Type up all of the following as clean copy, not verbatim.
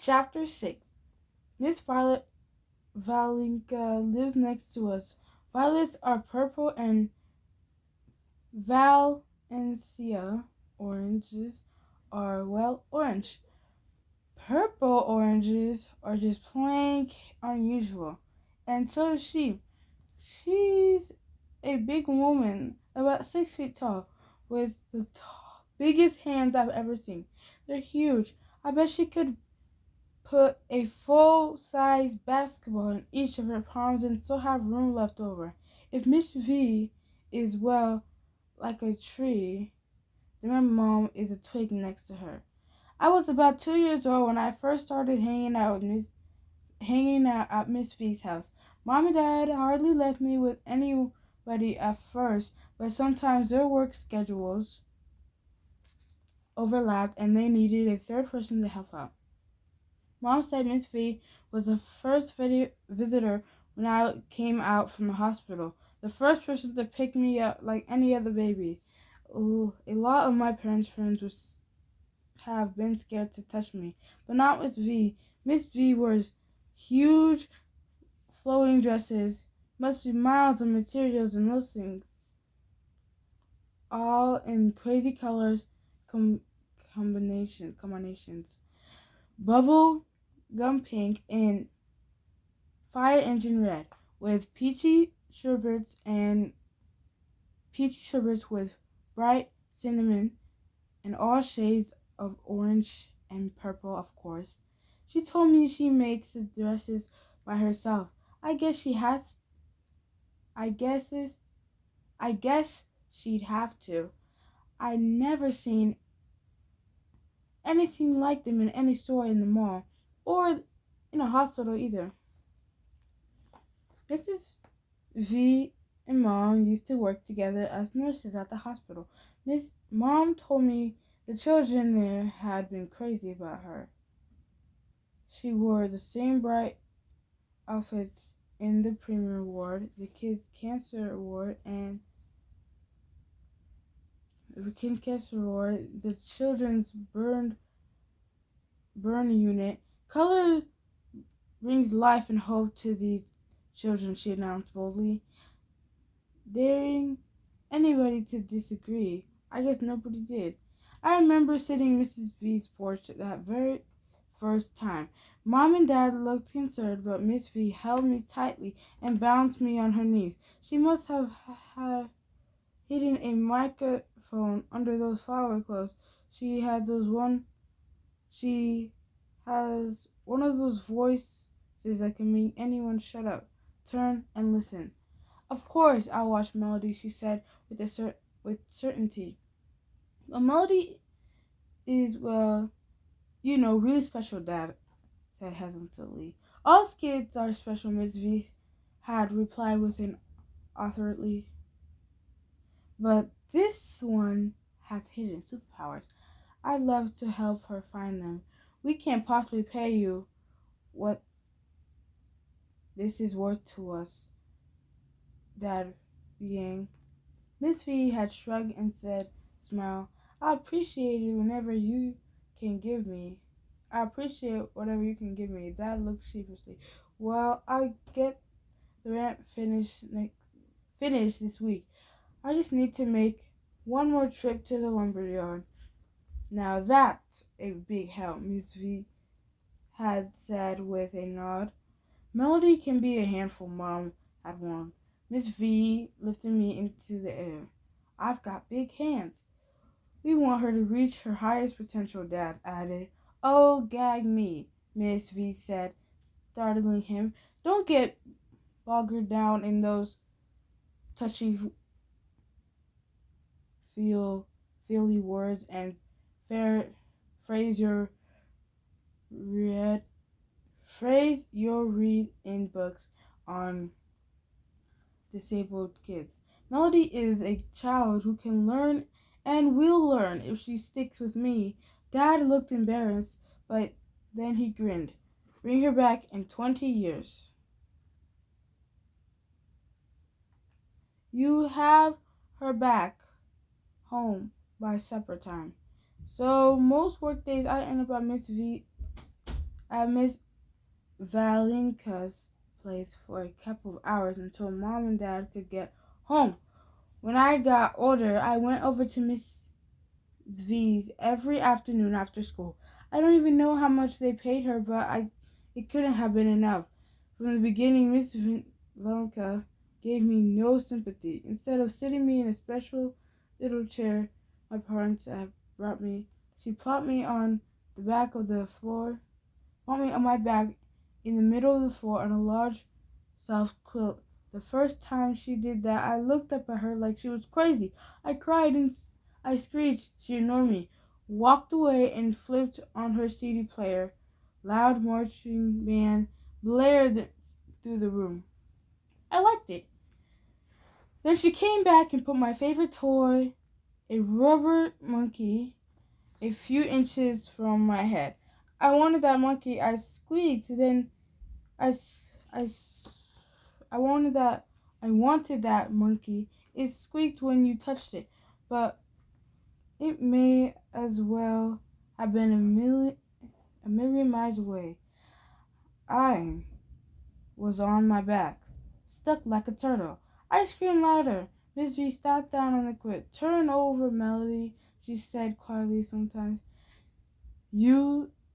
Chapter 6. Miss Violet Valinka lives next to us. Violets are purple and Valencia oranges are, well, orange. Purple oranges are just plain unusual. And so is she. She's a big woman, about 6 feet tall, with the biggest hands I've ever seen. They're huge. I bet she could put a full-size basketball in each of her palms and still have room left over. If Miss V is, well, like a tree, then my mom is a twig next to her. I was about 2 years old when I first started hanging out at Miss V's house. Mom and Dad hardly left me with anybody at first, but sometimes their work schedules overlapped and they needed a third person to help out. Mom said Miss V was the first visitor when I came out from the hospital, the first person to pick me up like any other baby. Ooh, a lot of my parents' friends have been scared to touch me, but not Miss V. Miss V wears huge flowing dresses, must be miles of materials and those things, all in crazy colors, combinations. Bubble gum pink and fire engine red, with peachy sherbets with bright cinnamon and all shades of orange and purple, of course. She told me she makes the dresses by herself. I guess she has. I guess is. I guess she'd have to. I never seen anything like them in any store in the mall or in a hospital either. Mrs. V and Mom used to work together as nurses at the hospital. Miss Mom told me the children there had been crazy about her. She wore the same bright outfits in the premier ward, the kids' cancer ward, and the children's burn unit. Color brings life and hope to these children, she announced boldly, daring anybody to disagree. I guess nobody did. I remember sitting Mrs. V's porch that very first time. Mom and Dad looked concerned, but Miss V held me tightly and bounced me on her knees. She must have hidden a microphone under those flower clothes. She has one of those voices that can make anyone shut up, turn, and listen. Of course I'll watch Melody, she said with certainty. But Melody is, well, really special, Dad said hesitantly. All kids are special, Miss V had replied with an authority. But this one has hidden superpowers. I'd love to help her find them. We can't possibly pay you what this is worth to us, Dad began. Miss V had shrugged and said, smile, I appreciate it whenever you can give me. I appreciate whatever you can give me. Dad looked sheepishly. Well, I'll get the ramp finished this week. I just need to make one more trip to the lumberyard. Now that's a big help, Miss V had said with a nod. Melody can be a handful, Mom had warned. Miss V lifted me into the air. I've got big hands. We want her to reach her highest potential, Dad added. Oh, gag me, Miss V said, startling him. Don't get bogged down in those touchy feely words and phrase your read in books on disabled kids. Melody is a child who can learn and will learn if she sticks with me. Dad looked embarrassed, but then he grinned. Bring her back in 20 years. You have her back home by supper time. So most work days I end up at Miss V at Miss Valinka's place for a couple of hours until Mom and Dad could get home. When I got older, I went over to Miss V's every afternoon after school. I don't even know how much they paid her, but it couldn't have been enough. From the beginning, Miss Valinka gave me no sympathy. Instead of sitting me in a special little chair my parents had brought me, she plopped me on the back of the floor, plopped me on my back in the middle of the floor on a large soft quilt. The first time she did that, I looked up at her like she was crazy. I cried and I screeched. She ignored me, walked away, and flipped on her CD player. Loud marching band blared through the room. I liked it. Then she came back and put my favorite toy, a rubber monkey, a few inches from my head. I wanted that monkey. I squeaked. Then I, I, I wanted that monkey. It squeaked when you touched it, but it may as well have been a million miles away. I was on my back, stuck like a turtle. I screamed louder. Miss V sat down on the quilt. Turn over, Melody, she said quietly sometimes.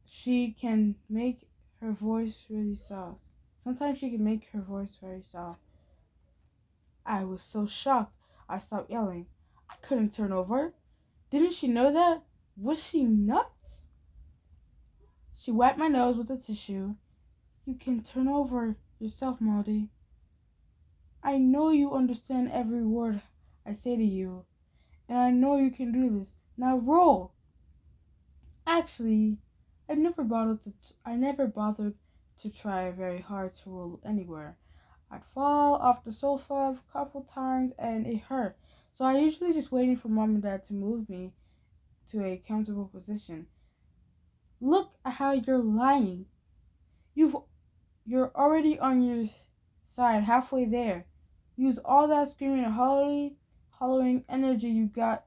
She can make her voice really soft. Sometimes she can make her voice very soft. I was so shocked, I stopped yelling. I couldn't turn over. Didn't she know that? Was she nuts? She wiped my nose with a tissue. You can turn over yourself, Melody. I know you understand every word I say to you, and I know you can do this. Now roll. Actually, I never bothered to try very hard to roll anywhere. I'd fall off the sofa a couple times and it hurt. So I usually just waited for Mom and Dad to move me to a comfortable position. Look at how you're lying. You're already on your side, halfway there. Use all that screaming and hollering energy you got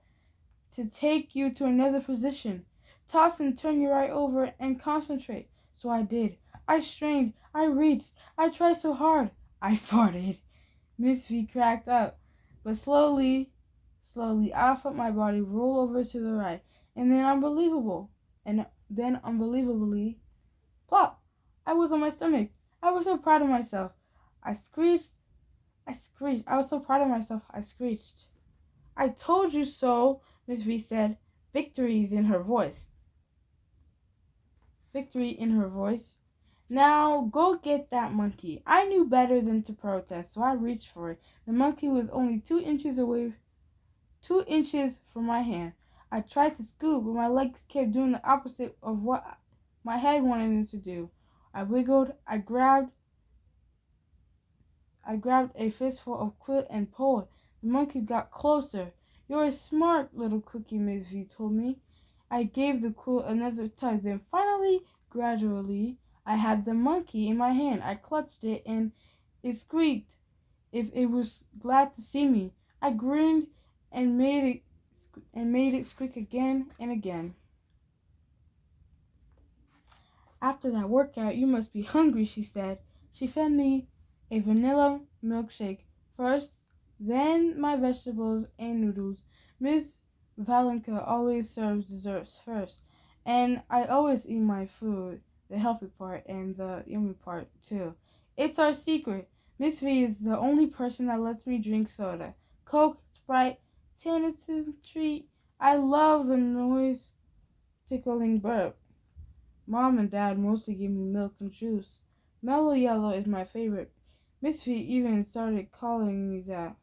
to take you to another position. Toss and turn you right over and concentrate. So I did. I strained. I reached. I tried so hard. I farted. Miss V cracked up. But slowly, I felt my body roll over to the right. And then unbelievably, plop! I was on my stomach. I was so proud of myself. I screeched. I was so proud of myself. I screeched. I told you so, Miss V said. Victory in her voice. Now go get that monkey. I knew better than to protest, so I reached for it. The monkey was only 2 inches from my hand. I tried to scoop, but my legs kept doing the opposite of what my head wanted them to do. I wiggled. I grabbed a fistful of quilt and pulled. The monkey got closer. You're a smart little cookie, Miss V told me. I gave the quilt another tug. Then finally, gradually, I had the monkey in my hand. I clutched it and it squeaked if it was glad to see me. I grinned and made it squeak again and again. After that workout, you must be hungry, she said. She fed me a vanilla milkshake first, then my vegetables and noodles. Miss Valenka always serves desserts first, and I always eat my food, the healthy part and the yummy part too. It's our secret. Miss V is the only person that lets me drink soda. Coke, Sprite, tentative treat. I love the noise tickling burp. Mom and Dad mostly give me milk and juice. Mellow Yellow is my favorite. Miss V even started calling me that.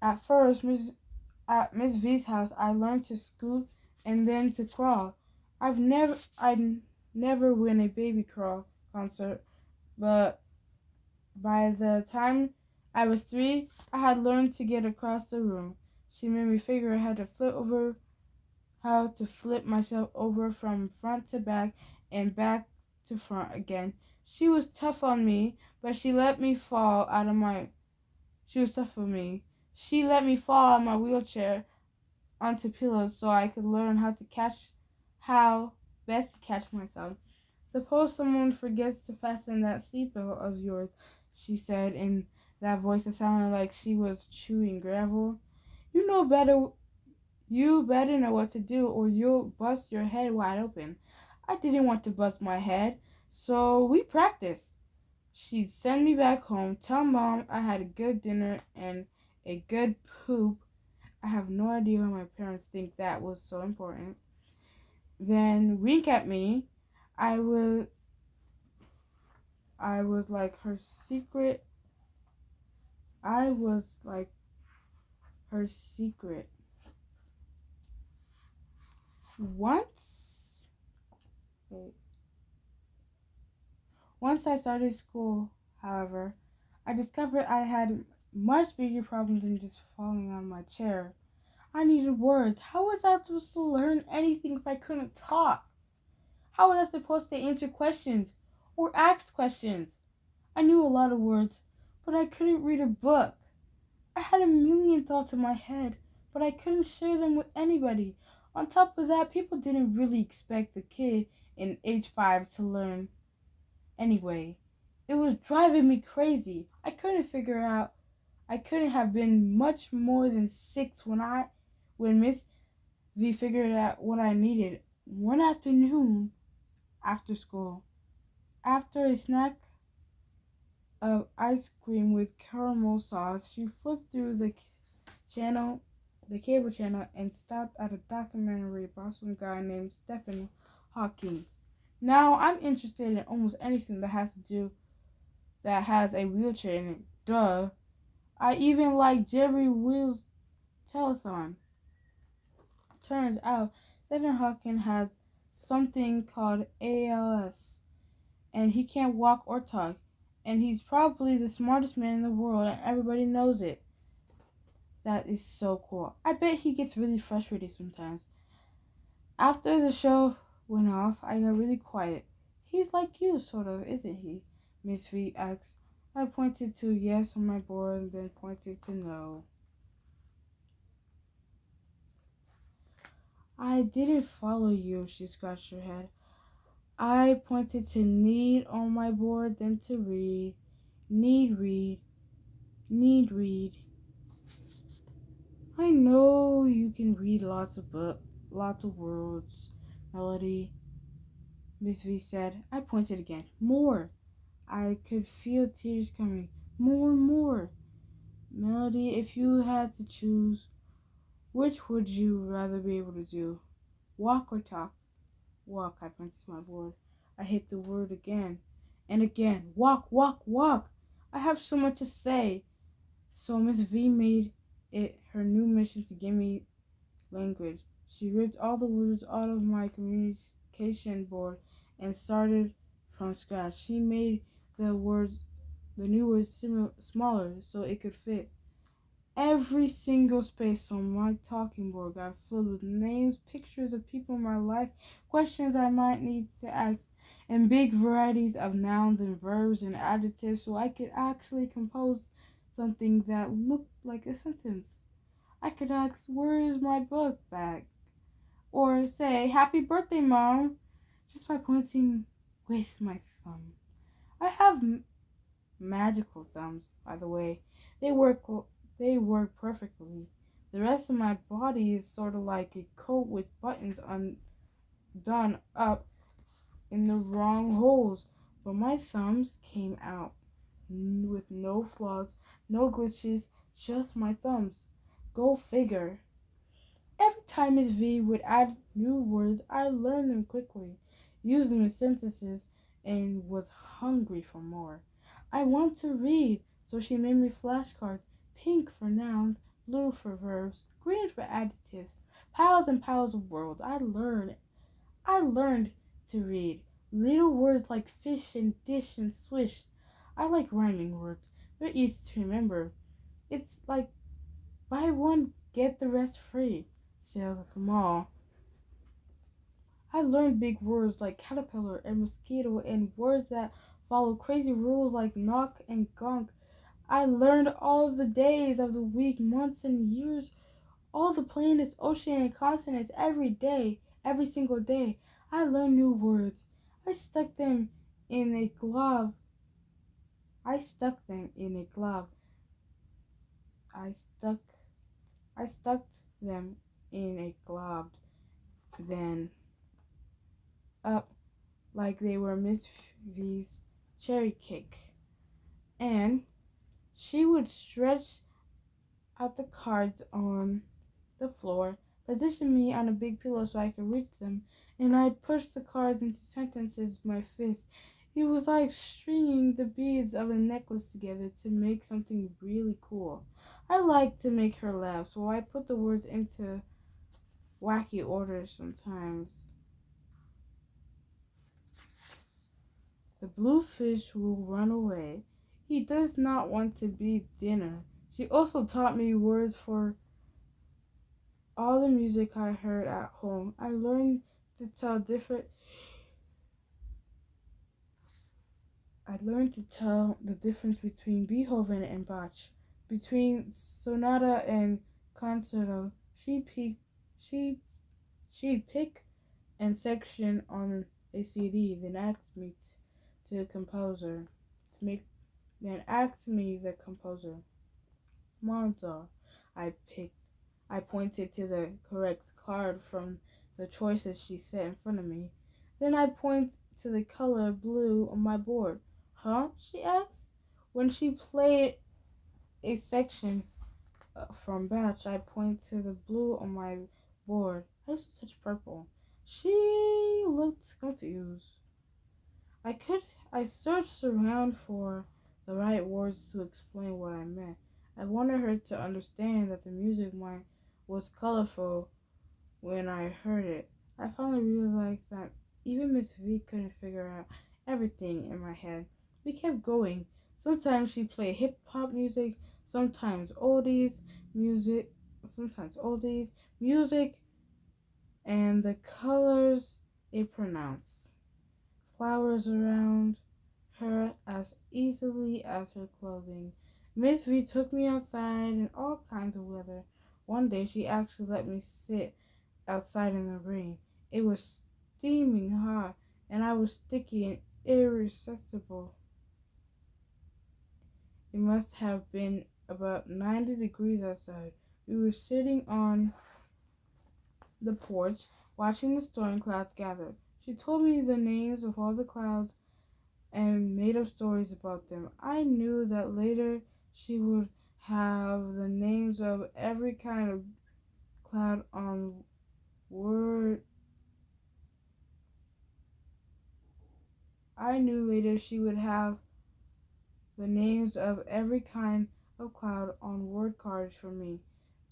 At first, at Miss V's house, I learned to scoot and then to crawl. I'd never win a baby crawl concert, but by the time I was 3, I had learned to get across the room. She made me figure out how to flip myself over from front to back and back to front again. She was tough on me, but she let me fall out of my she was tough on me. She let me fall out of my wheelchair onto pillows so I could learn how best to catch myself. Suppose someone forgets to fasten that seatbelt of yours, she said in that voice that sounded like she was chewing gravel. You know better you better know what to do or you'll bust your head wide open. I didn't want to bust my head, so we practiced. She'd send me back home, tell mom I had a good dinner and a good poop. I have no idea why my parents think that was so important. Then wink at me. I was I was like her secret. I was like her secret. Once, wait, once I started school, however, I discovered I had much bigger problems than just falling on my chair. I needed words. How was I supposed to learn anything if I couldn't talk? How was I supposed to answer questions or ask questions? I knew a lot of words, but I couldn't read a book. I had a million thoughts in my head, but I couldn't share them with anybody. On top of that, people didn't really expect a kid in age 5 to learn anyway. It was driving me crazy. I couldn't have been much more than 6 when Miss V figured out what I needed. One afternoon after school, after a snack of ice cream with caramel sauce, she flipped through channel, the cable channel, and stopped at a documentary about some guy named Stephen Hawking. Now I'm interested in almost anything that has a wheelchair in it. Duh. I even like Jerry Wheel's telethon. Turns out Stephen Hawking has something called ALS, and he can't walk or talk, and he's probably the smartest man in the world, and everybody knows it. That is so cool. I bet he gets really frustrated sometimes. After the show went off, I got really quiet. He's like you, sort of, isn't he? Miss V asked. I pointed to yes on my board and then pointed to no. I didn't follow you, she scratched her head. I pointed to need on my board, then to read. Need read. Need read. I know you can read lots of words, Melody, Miss V said. I pointed again. More. I could feel tears coming. More, more. Melody, if you had to choose, which would you rather be able to do? Walk or talk? Walk, I pointed to my board. I hit the word again and again. Walk, walk, walk. I have so much to say. So Miss V made it her new mission to give me language. She ripped all the words out of my communication board and started from scratch. She made the new words smaller so it could fit. Every single space on my talking board got filled with names, pictures of people in my life, questions I might need to ask, and big varieties of nouns and verbs and adjectives so I could actually compose something that looked like a sentence. I could ask, where is my book bag? Or say, happy birthday, Mom, just by pointing with my thumb. I have magical thumbs, by the way. They work they work perfectly. The rest of my body is sort of like a coat with buttons undone up in the wrong holes, but my thumbs came out with no flaws, no glitches, just my thumbs. Go figure. Every time Miss V would add new words, I learned them quickly, used them in sentences, and was hungry for more. I want to read, so she made me flashcards, pink for nouns, blue for verbs, green for adjectives, piles and piles of words. I learned to read. Little words like fish and dish and swish. I like rhyming words. They're easy to remember. It's like buy one, get the rest free. Sales at the mall. I learned big words like caterpillar and mosquito and words that follow crazy rules like knock and gonk. I learned all the days of the week, months and years, all the planets, ocean and continents every day, every single day. I learned new words. I I stuck them in a glove. I stuck them in a glove. I stuck I stuck them in a glob, then up like they were Miss V's cherry cake. And she would stretch out the cards on the floor, position me on a big pillow so I could reach them, and I'd push the cards into sentences with my fist. It was like stringing the beads of a necklace together to make something really cool. I liked to make her laugh, so I put the words into wacky order sometimes. The blue fish will run away. He does not want to be dinner. She also taught me words for all the music I heard at home. I learned to tell the difference between Beethoven and Bach, between sonata and concerto. She she'd pick and section on a CD, then asked me to the composer to make then asked me the composer. Mozart. I picked. I pointed to the correct card from the choices she set in front of me. Then I pointed to the color blue on my board. Huh? She asked. When she played a section from Batch, I pointed to the blue on my board. I used to touch purple. She looked confused. I could I searched around for the right words to explain what I meant. I wanted her to understand that the was colorful when I heard it. I finally realized that even Miss V couldn't figure out everything in my head. We kept going. Sometimes she played hip hop music, sometimes music, and the colors it pronounced. Flowers around her as easily as her clothing. Miss V took me outside in all kinds of weather. One day she actually let me sit outside in the rain. It was steaming hot, and I was sticky and irresistible. It must have been about 90 degrees outside. We were sitting on the porch, watching the storm clouds gather. She told me the names of all the clouds and made up stories about them. I knew that later she would have the names of every kind of cloud on word. I knew later she would have the names of every kind of cloud on word cards for me.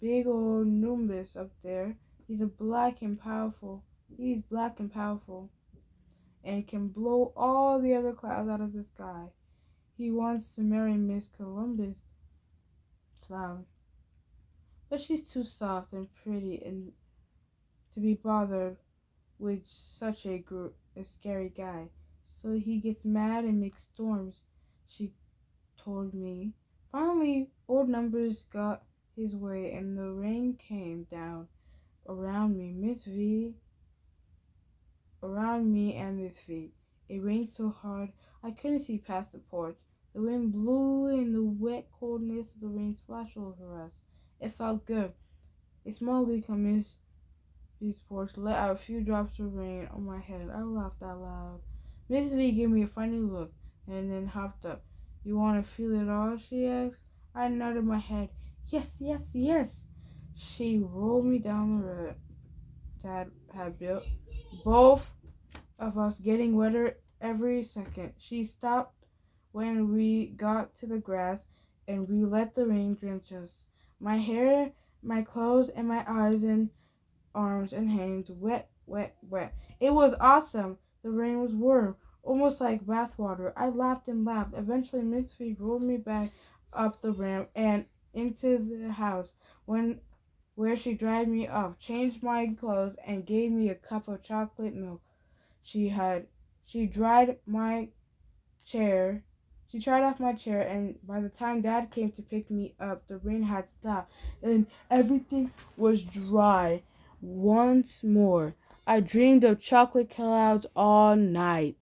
Big old Nimbus up there. He's black and powerful and can blow all the other clouds out of the sky. He wants to marry Miss Columbus Cloud, but she's too soft and pretty and to be bothered with such a scary guy. So he gets mad and makes storms, she told me. Finally, old numbers got his way and the rain came down around me, and Miss V. It rained so hard I couldn't see past the porch. The wind blew and the wet coldness of the rain splashed over us. It felt good. A small leak on Miss V's porch let out a few drops of rain on my head. I laughed out loud. Miss V gave me a funny look and then hopped up. You want to feel it all? She asked. I nodded my head. Yes, yes, yes. She rolled me down the road Dad had built, both of us getting wetter every second. She stopped when we got to the grass and we let the rain drench us. My hair, my clothes, and my eyes and arms and hands wet, wet, wet. It was awesome. The rain was warm, almost like bathwater. I laughed and laughed. Eventually, Miss V rolled me back up the ramp and into the house where she dried me off, changed my clothes, and gave me a cup of chocolate milk. She dried my chair. She tried off my chair, and by the time Dad came to pick me up, the rain had stopped, and everything was dry once more. I dreamed of chocolate clouds all night.